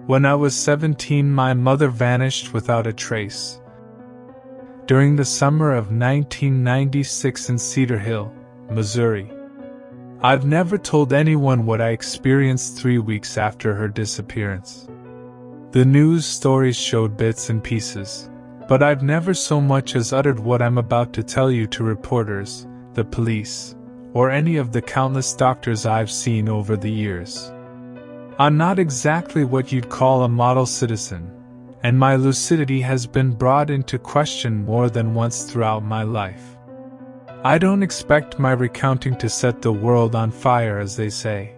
When I was 17, my mother vanished without a trace. During the summer of 1996 in Cedar Hill, Missouri. I've never told anyone what I experienced 3 weeks after her disappearance. The news stories showed bits and pieces, but I've never so much as uttered what I'm about to tell you to reporters, the police, or any of the countless doctors I've seen over the years. I'm not exactly what you'd call a model citizen, and my lucidity has been brought into question more than once throughout my life. I don't expect my recounting to set the world on fire, as they say.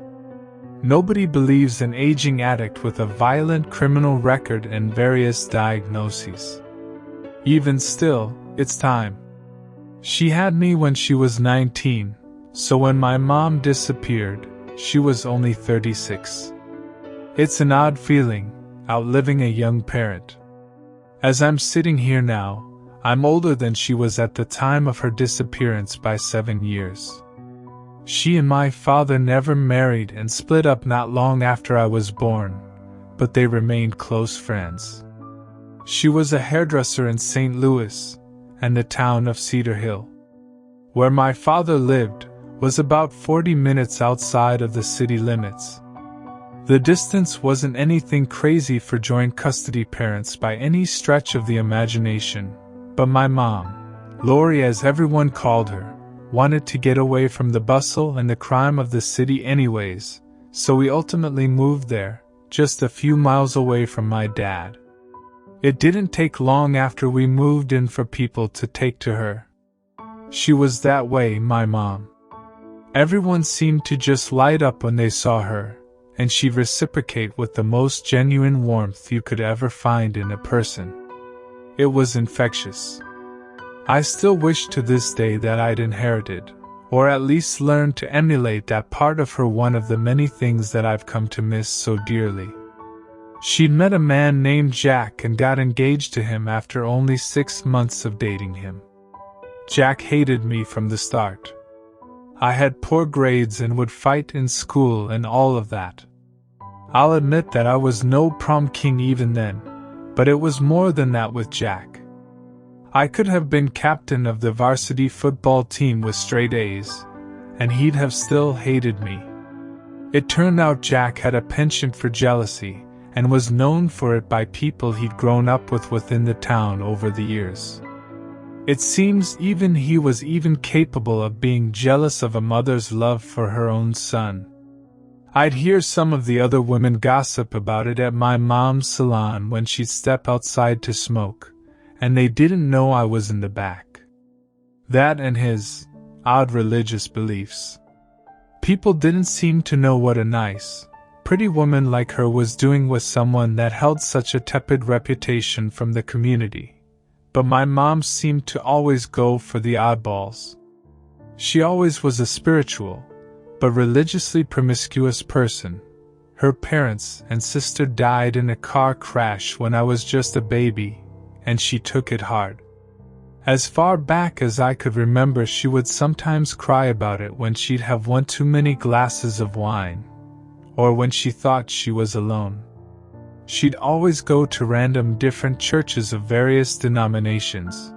Nobody believes an aging addict with a violent criminal record and various diagnoses. Even still, it's time. She had me when she was 19, so when my mom disappeared, she was only 36. It's an odd feeling, outliving a young parent. As I'm sitting here now, I'm older than she was at the time of her disappearance by 7 years. She and my father never married and split up not long after I was born, but they remained close friends. She was a hairdresser in St. Louis, and the town of Cedar Hill, where my father lived, was about 40 minutes outside of the city limits. The distance wasn't anything crazy for joint custody parents by any stretch of the imagination, but my mom, Lori as everyone called her, wanted to get away from the bustle and the crime of the city anyways, so we ultimately moved there, just a few miles away from my dad. It didn't take long after we moved in for people to take to her. She was that way, my mom. Everyone seemed to just light up when they saw her, and she'd reciprocate with the most genuine warmth you could ever find in a person. It was infectious. I still wish to this day that I'd inherited, or at least learned to emulate that part of her, one of the many things that I've come to miss so dearly. She'd met a man named Jack and got engaged to him after only 6 months of dating him. Jack hated me from the start. I had poor grades and would fight in school and all of that. I'll admit that I was no prom king even then, but it was more than that with Jack. I could have been captain of the varsity football team with straight A's, and he'd have still hated me. It turned out Jack had a penchant for jealousy, and was known for it by people he'd grown up with within the town over the years. It seems even he was even capable of being jealous of a mother's love for her own son. I'd hear some of the other women gossip about it at my mom's salon when she'd step outside to smoke, and they didn't know I was in the back. That and his odd religious beliefs. People didn't seem to know what a nice, pretty woman like her was doing with someone that held such a tepid reputation from the community. But my mom seemed to always go for the oddballs. She always was a spiritual, but religiously promiscuous person. Her parents and sister died in a car crash when I was just a baby, and she took it hard. As far back as I could remember, she would sometimes cry about it when she'd have one too many glasses of wine, or when she thought she was alone. She'd always go to random different churches of various denominations,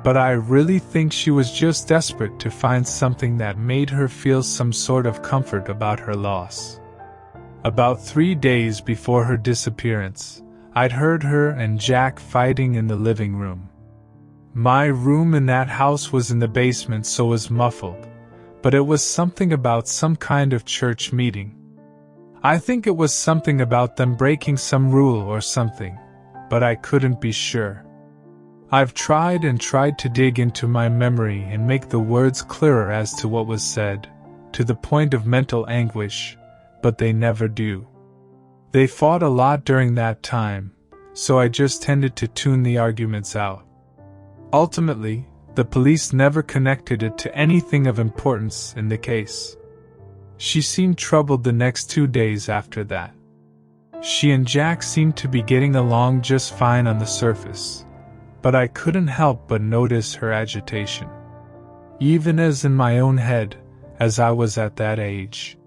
but I really think she was just desperate to find something that made her feel some sort of comfort about her loss. About 3 days before her disappearance, I'd heard her and Jack fighting in the living room. My room in that house was in the basement, so was muffled, but it was something about some kind of church meeting. I think it was something about them breaking some rule or something, but I couldn't be sure. I've tried and tried to dig into my memory and make the words clearer as to what was said, to the point of mental anguish, but they never do. They fought a lot during that time, so I just tended to tune the arguments out. Ultimately, the police never connected it to anything of importance in the case. She seemed troubled the next 2 days after that. She and Jack seemed to be getting along just fine on the surface, but I couldn't help but notice her agitation. Even as in my own head, as I was at that age.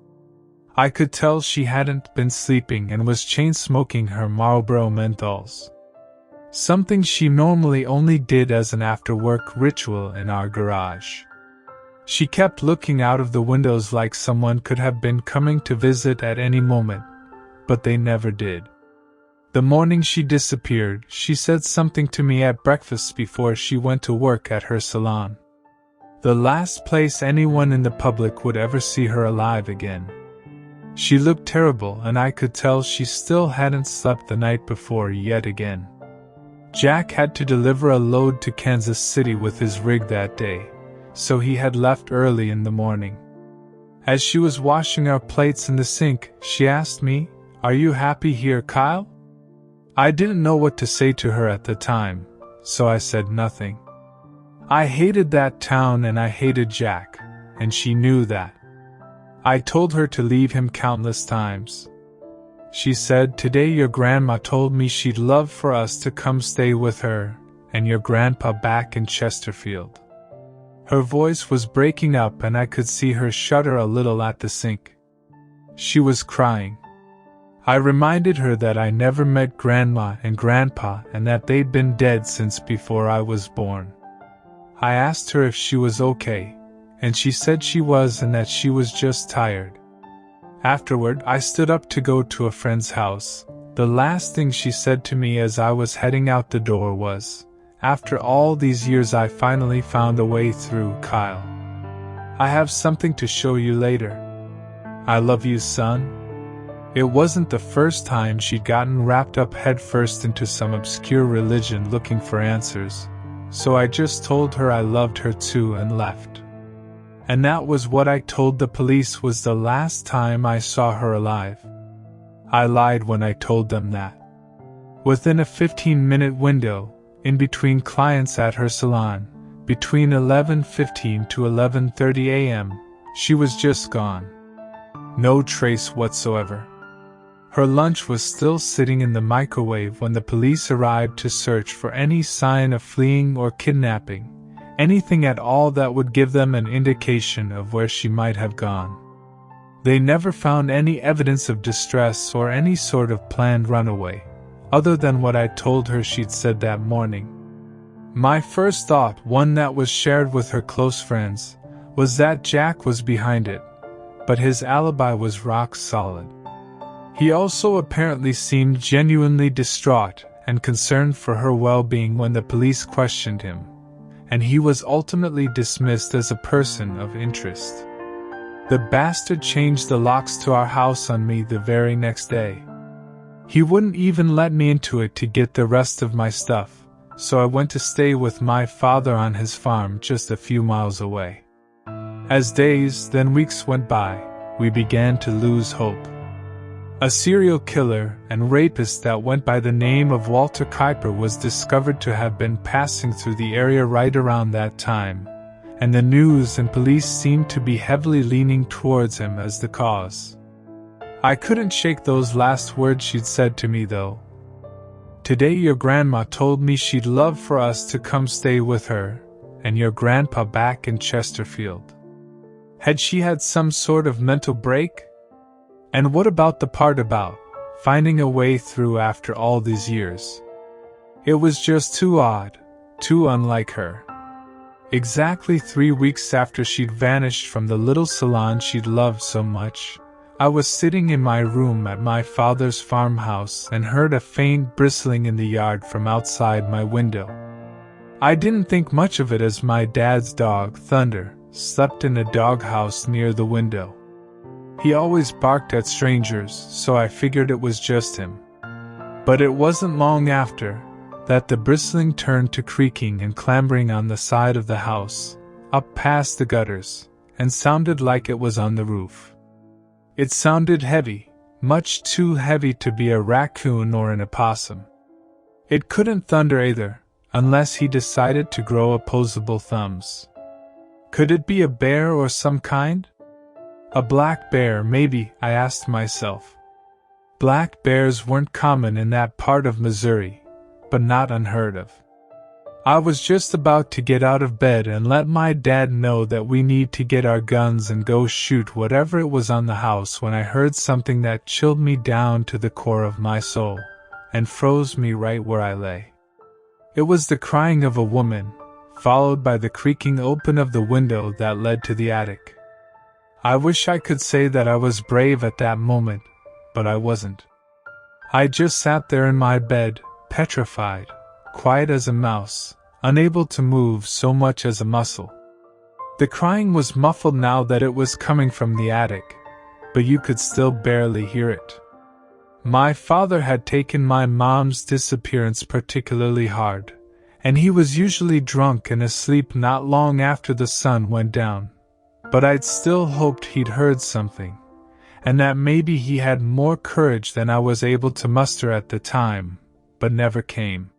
I could tell she hadn't been sleeping and was chain-smoking her Marlboro menthols. Something she normally only did as an after-work ritual in our garage. She kept looking out of the windows like someone could have been coming to visit at any moment, but they never did. The morning she disappeared, she said something to me at breakfast before she went to work at her salon. The last place anyone in the public would ever see her alive again. She looked terrible, and I could tell she still hadn't slept the night before yet again. Jack had to deliver a load to Kansas City with his rig that day, so he had left early in the morning. As she was washing our plates in the sink, she asked me, "Are you happy here, Kyle?" I didn't know what to say to her at the time, so I said nothing. I hated that town and I hated Jack, and she knew that. I told her to leave him countless times. She said, "Today your grandma told me she'd love for us to come stay with her, and your grandpa back in Chesterfield." Her voice was breaking up and I could see her shudder a little at the sink. She was crying. I reminded her that I never met Grandma and Grandpa and that they'd been dead since before I was born. I asked her if she was okay, and she said she was and that she was just tired. Afterward, I stood up to go to a friend's house. The last thing she said to me as I was heading out the door was, "After all these years I finally found a way through, Kyle. I have something to show you later. I love you, son." It wasn't the first time she'd gotten wrapped up headfirst into some obscure religion looking for answers, so I just told her I loved her too and left. And that was what I told the police was the last time I saw her alive. I lied when I told them that. Within a 15-minute window, in between clients at her salon, between 11:15 to 11:30 a.m., she was just gone. No trace whatsoever. Her lunch was still sitting in the microwave when the police arrived to search for any sign of fleeing or kidnapping, anything at all that would give them an indication of where she might have gone. They never found any evidence of distress or any sort of planned runaway, other than what I told her she'd said that morning. My first thought, one that was shared with her close friends, was that Jack was behind it, but his alibi was rock solid. He also apparently seemed genuinely distraught and concerned for her well-being when the police questioned him, and he was ultimately dismissed as a person of interest. The bastard changed the locks to our house on me the very next day. He wouldn't even let me into it to get the rest of my stuff, so I went to stay with my father on his farm just a few miles away. As days, then weeks went by, we began to lose hope. A serial killer and rapist that went by the name of Walter Kuiper was discovered to have been passing through the area right around that time, and the news and police seemed to be heavily leaning towards him as the cause. I couldn't shake those last words she'd said to me though. "Today your grandma told me she'd love for us to come stay with her, and your grandpa back in Chesterfield." Had she had some sort of mental break? And what about the part about finding a way through after all these years? It was just too odd, too unlike her. Exactly 3 weeks after she'd vanished from the little salon she'd loved so much, I was sitting in my room at my father's farmhouse and heard a faint bristling in the yard from outside my window. I didn't think much of it as my dad's dog, Thunder, slept in a doghouse near the window. He always barked at strangers, so I figured it was just him. But it wasn't long after that the bristling turned to creaking and clambering on the side of the house, up past the gutters, and sounded like it was on the roof. It sounded heavy, much too heavy to be a raccoon or an opossum. It couldn't thunder either, unless he decided to grow opposable thumbs. Could it be a bear or some kind? A black bear, maybe, I asked myself. Black bears weren't common in that part of Missouri, but not unheard of. I was just about to get out of bed and let my dad know that we need to get our guns and go shoot whatever it was on the house when I heard something that chilled me down to the core of my soul and froze me right where I lay. It was the crying of a woman, followed by the creaking open of the window that led to the attic. I wish I could say that I was brave at that moment, but I wasn't. I just sat there in my bed, petrified, quiet as a mouse, unable to move so much as a muscle. The crying was muffled now that it was coming from the attic, but you could still barely hear it. My father had taken my mom's disappearance particularly hard, and he was usually drunk and asleep not long after the sun went down, but I'd still hoped he'd heard something, and that maybe he had more courage than I was able to muster at the time, but never came.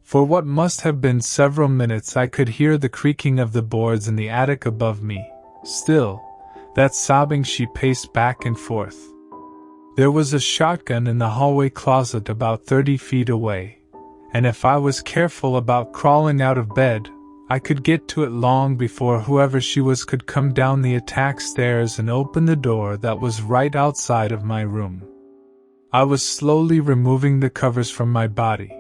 For what must have been several minutes I could hear the creaking of the boards in the attic above me. Still, that sobbing she paced back and forth. There was a shotgun in the hallway closet about 30 feet away, and if I was careful about crawling out of bed, I could get to it long before whoever she was could come down the attack stairs and open the door that was right outside of my room. I was slowly removing the covers from my body,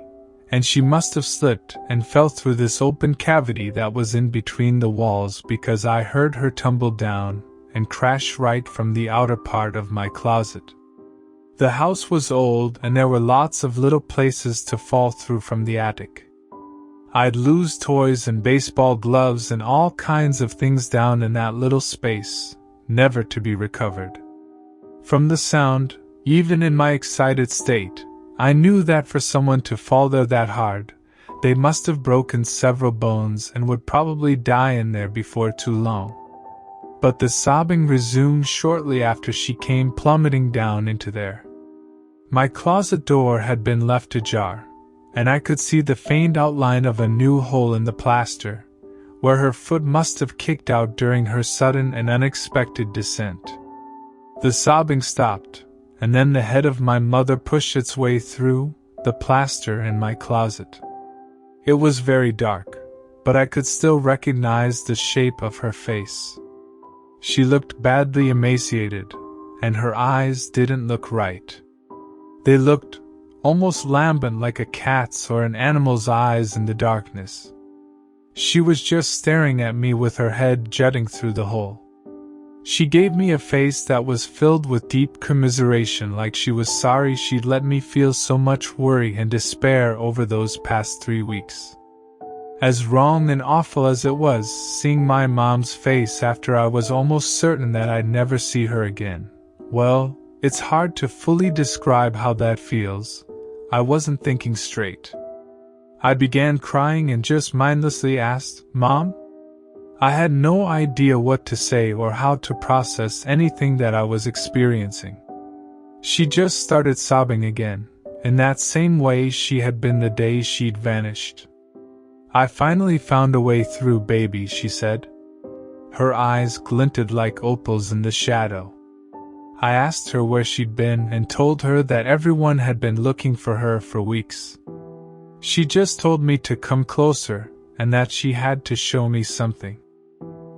and she must have slipped and fell through this open cavity that was in between the walls because I heard her tumble down and crash right from the outer part of my closet. The house was old and there were lots of little places to fall through from the attic. I'd lose toys and baseball gloves and all kinds of things down in that little space, never to be recovered. From the sound, even in my excited state, I knew that for someone to fall there that hard, they must have broken several bones and would probably die in there before too long. But the sobbing resumed shortly after she came plummeting down into there. My closet door had been left ajar, and I could see the faint outline of a new hole in the plaster, where her foot must have kicked out during her sudden and unexpected descent. The sobbing stopped, and then the head of my mother pushed its way through the plaster in my closet. It was very dark, but I could still recognize the shape of her face. She looked badly emaciated, and her eyes didn't look right. They looked almost lambent like a cat's or an animal's eyes in the darkness. She was just staring at me with her head jutting through the hole. She gave me a face that was filled with deep commiseration, like she was sorry she'd let me feel so much worry and despair over those past 3 weeks. As wrong and awful as it was, seeing my mom's face after I was almost certain that I'd never see her again, well, it's hard to fully describe how that feels. I wasn't thinking straight. I began crying and just mindlessly asked, "Mom?" I had no idea what to say or how to process anything that I was experiencing. She just started sobbing again, in that same way she had been the day she'd vanished. "I finally found a way through, baby," she said. Her eyes glinted like opals in the shadow. I asked her where she'd been and told her that everyone had been looking for her for weeks. She just told me to come closer and that she had to show me something.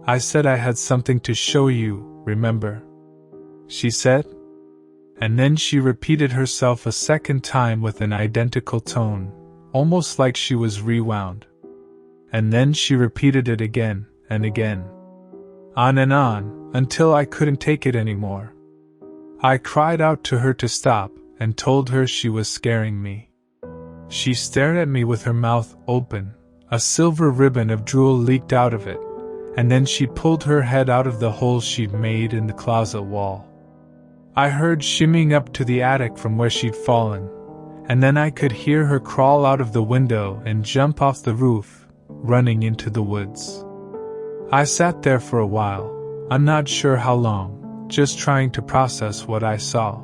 I said I had something to show you, remember? She said. And then she repeated herself a second time with an identical tone, almost like she was rewound. And then she repeated it again and again. On and on, until I couldn't take it anymore. I cried out to her to stop and told her she was scaring me. She stared at me with her mouth open, a silver ribbon of drool leaked out of it, and then she pulled her head out of the hole she'd made in the closet wall. I heard shimmying up to the attic from where she'd fallen, and then I could hear her crawl out of the window and jump off the roof, running into the woods. I sat there for a while, I'm not sure how long, just trying to process what I saw.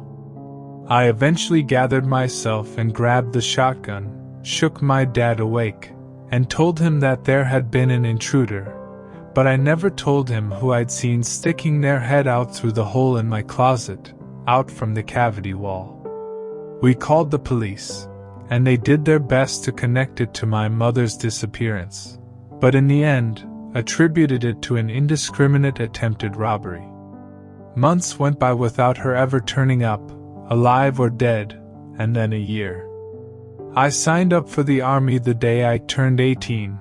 I eventually gathered myself and grabbed the shotgun, shook my dad awake, and told him that there had been an intruder, but I never told him who I'd seen sticking their head out through the hole in my closet, out from the cavity wall. We called the police, and they did their best to connect it to my mother's disappearance, but in the end, attributed it to an indiscriminate attempted robbery. Months went by without her ever turning up, alive or dead, and then a year. I signed up for the army the day I turned 18,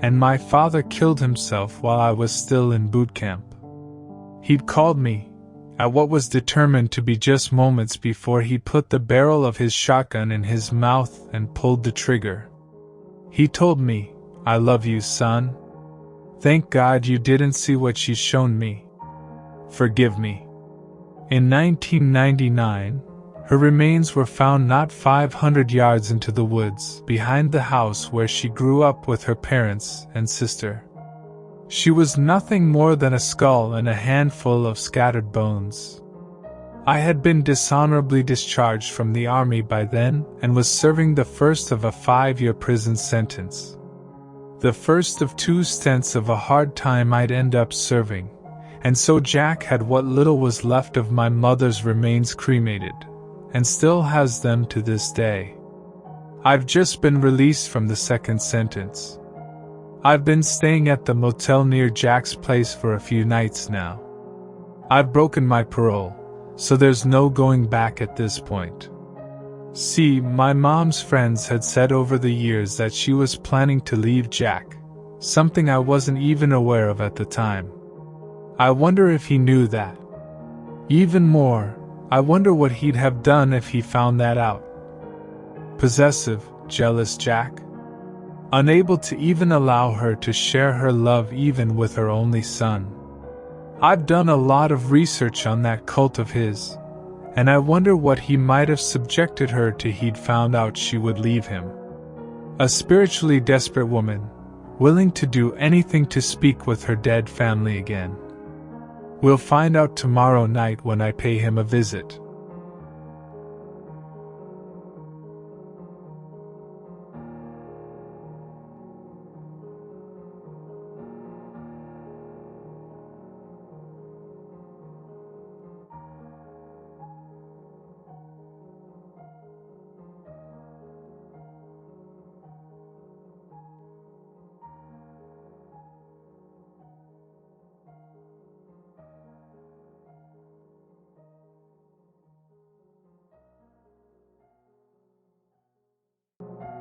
and my father killed himself while I was still in boot camp. He'd called me, at what was determined to be just moments before he put the barrel of his shotgun in his mouth and pulled the trigger. He told me, "I love you, son. Thank God you didn't see what she's shown me. Forgive me." In 1999, her remains were found not 500 yards into the woods behind the house where she grew up with her parents and sister. She was nothing more than a skull and a handful of scattered bones. I had been dishonorably discharged from the army by then and was serving the first of a 5-year prison sentence. The first of 2 stints of a hard time I'd end up serving, and so Jack had what little was left of my mother's remains cremated, and still has them to this day. I've just been released from the second sentence. I've been staying at the motel near Jack's place for a few nights now. I've broken my parole, so there's no going back at this point. See, my mom's friends had said over the years that she was planning to leave Jack, something I wasn't even aware of at the time. I wonder if he knew that. Even more, I wonder what he'd have done if he found that out. Possessive, jealous Jack? Unable to even allow her to share her love even with her only son. I've done a lot of research on that cult of his, and I wonder what he might have subjected her to he'd found out she would leave him. A spiritually desperate woman, willing to do anything to speak with her dead family again. We'll find out tomorrow night when I pay him a visit.